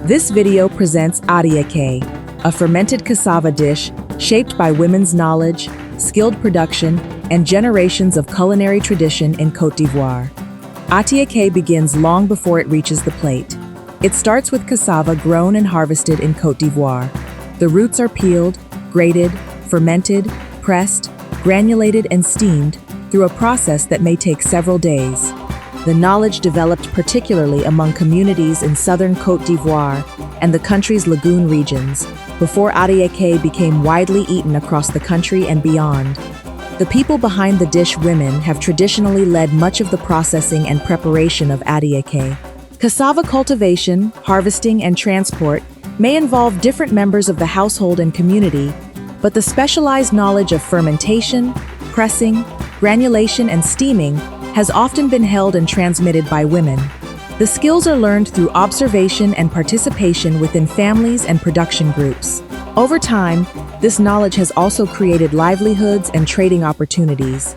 This video presents Attiéké, a fermented cassava dish shaped by women's knowledge, skilled production, and generations of culinary tradition in Côte d'Ivoire. Attiéké begins long before it reaches the plate. It starts with cassava grown and harvested in Côte d'Ivoire. The roots are peeled, grated, fermented, pressed, granulated, and steamed through a process that may take several days. The knowledge developed particularly among communities in southern Côte d'Ivoire and the country's lagoon regions, before attiéké became widely eaten across the country and beyond. The people behind the dish, women, have traditionally led much of the processing and preparation of attiéké. Cassava cultivation, harvesting, and transport may involve different members of the household and community, but the specialized knowledge of fermentation, pressing, granulation, and steaming has often been held and transmitted by women. The skills are learned through observation and participation within families and production groups. Over time, this knowledge has also created livelihoods and trading opportunities.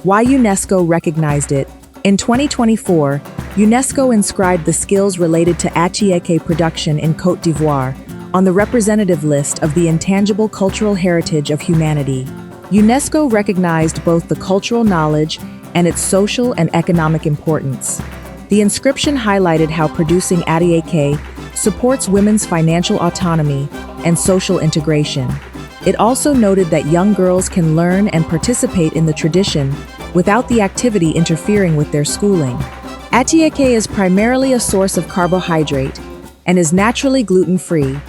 Why UNESCO recognized it? In 2024, UNESCO inscribed the skills related to attiéké production in Côte d'Ivoire on the representative list of the intangible cultural heritage of humanity. UNESCO recognized both the cultural knowledge and its social and economic importance. The inscription highlighted how producing attiéké supports women's financial autonomy and social integration. It also noted that young girls can learn and participate in the tradition without the activity interfering with their schooling. Attiéké is primarily a source of carbohydrate and is naturally gluten-free.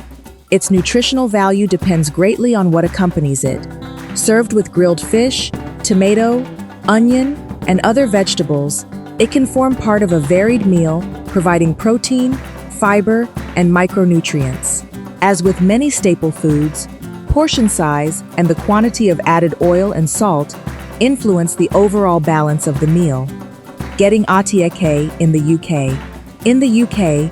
Its nutritional value depends greatly on what accompanies it. Served with grilled fish, tomato, onion, and other vegetables, it can form part of a varied meal, providing protein, fiber, and micronutrients. As with many staple foods, portion size and the quantity of added oil and salt influence the overall balance of the meal. Getting attiéké in the UK. In the UK,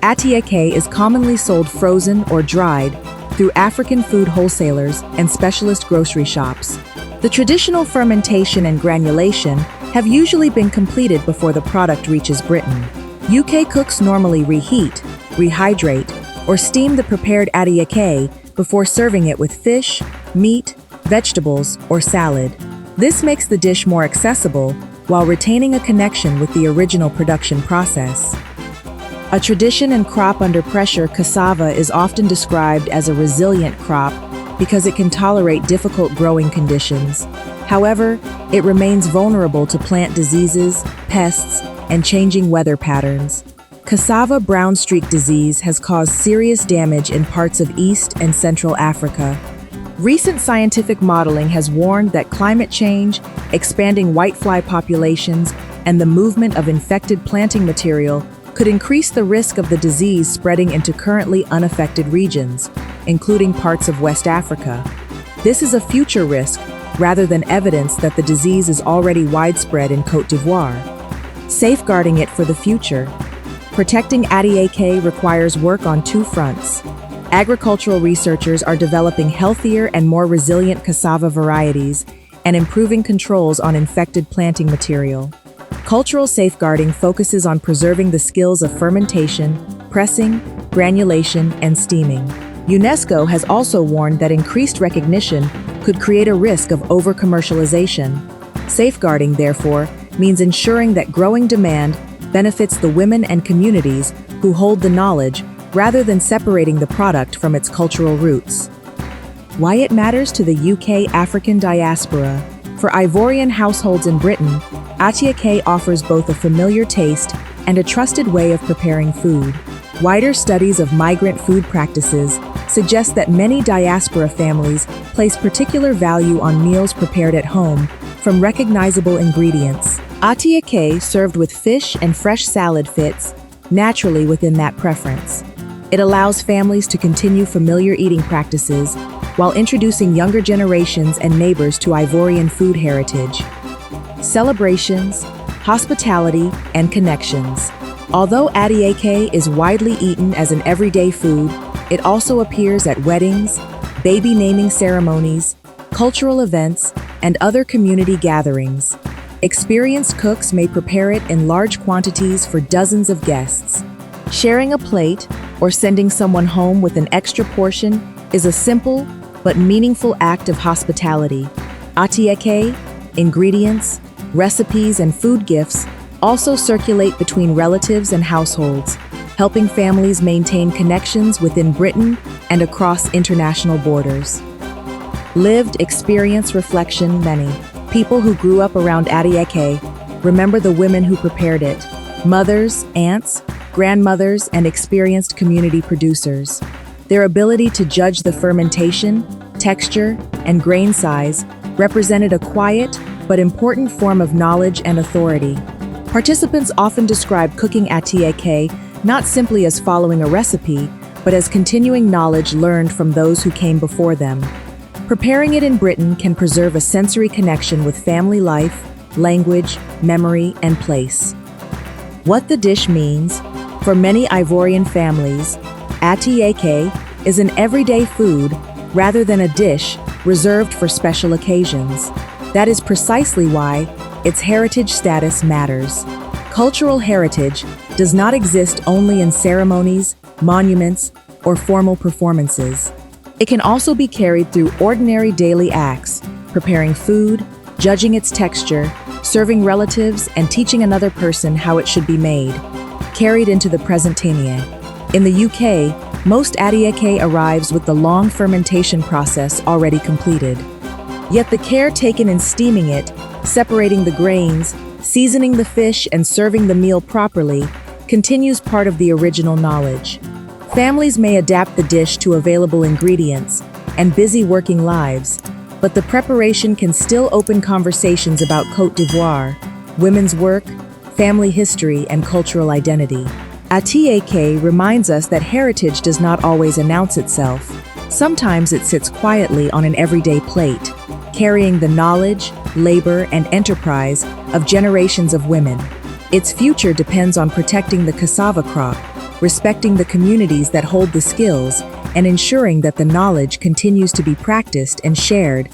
attiéké is commonly sold frozen or dried through African food wholesalers and specialist grocery shops. The traditional fermentation and granulation have usually been completed before the product reaches Britain. UK cooks normally reheat, rehydrate, or steam the prepared attiéké before serving it with fish, meat, vegetables, or salad. This makes the dish more accessible while retaining a connection with the original production process. A tradition and crop under pressure, cassava is often described as a resilient crop because it can tolerate difficult growing conditions. However, it remains vulnerable to plant diseases, pests, and changing weather patterns. Cassava brown streak disease has caused serious damage in parts of East and Central Africa. Recent scientific modeling has warned that climate change, expanding whitefly populations, and the movement of infected planting material could increase the risk of the disease spreading into currently unaffected regions, including parts of West Africa. This is a future risk rather than evidence that the disease is already widespread in Côte d'Ivoire. Safeguarding it for the future. Protecting attiéké requires work on two fronts. Agricultural researchers are developing healthier and more resilient cassava varieties and improving controls on infected planting material. Cultural safeguarding focuses on preserving the skills of fermentation, pressing, granulation, and steaming. UNESCO has also warned that increased recognition could create a risk of over-commercialization. Safeguarding, therefore, means ensuring that growing demand benefits the women and communities who hold the knowledge rather than separating the product from its cultural roots. Why it matters to the UK African diaspora. For Ivorian households in Britain, attiéké offers both a familiar taste and a trusted way of preparing food. Wider studies of migrant food practices suggest that many diaspora families place particular value on meals prepared at home from recognizable ingredients. Attiéké served with fish and fresh salad fits naturally within that preference. It allows families to continue familiar eating practices while introducing younger generations and neighbors to Ivorian food heritage. Celebrations, hospitality, and connections. Although attiéké is widely eaten as an everyday food, it also appears at weddings, baby naming ceremonies, cultural events, and other community gatherings. Experienced cooks may prepare it in large quantities for dozens of guests. Sharing a plate, or sending someone home with an extra portion is a simple but meaningful act of hospitality. Attiéké, ingredients, recipes, and food gifts also circulate between relatives and households, helping families maintain connections within Britain and across international borders. Lived experience reflection. Many people who grew up around Attiéké remember the women who prepared it, mothers, aunts, grandmothers, and experienced community producers. Their ability to judge the fermentation, texture, and grain size represented a quiet but important form of knowledge and authority. Participants often describe cooking attiéké not simply as following a recipe, but as continuing knowledge learned from those who came before them. Preparing it in Britain can preserve a sensory connection with family life, language, memory, and place. What the dish means: for many Ivorian families, attiéké is an everyday food rather than a dish reserved for special occasions. That is precisely why its heritage status matters. Cultural heritage does not exist only in ceremonies, monuments, or formal performances. It can also be carried through ordinary daily acts, preparing food, judging its texture, serving relatives, and teaching another person how it should be made. Carried into the present tense. In the UK, most attiéké arrives with the long fermentation process already completed. Yet the care taken in steaming it, separating the grains, seasoning the fish, and serving the meal properly continues part of the original knowledge. Families may adapt the dish to available ingredients and busy working lives, but the preparation can still open conversations about Côte d'Ivoire, women's work, family history, and cultural identity. Attiéké reminds us that heritage does not always announce itself. Sometimes it sits quietly on an everyday plate, carrying the knowledge, labor, and enterprise of generations of women. Its future depends on protecting the cassava crop, respecting the communities that hold the skills, and ensuring that the knowledge continues to be practiced and shared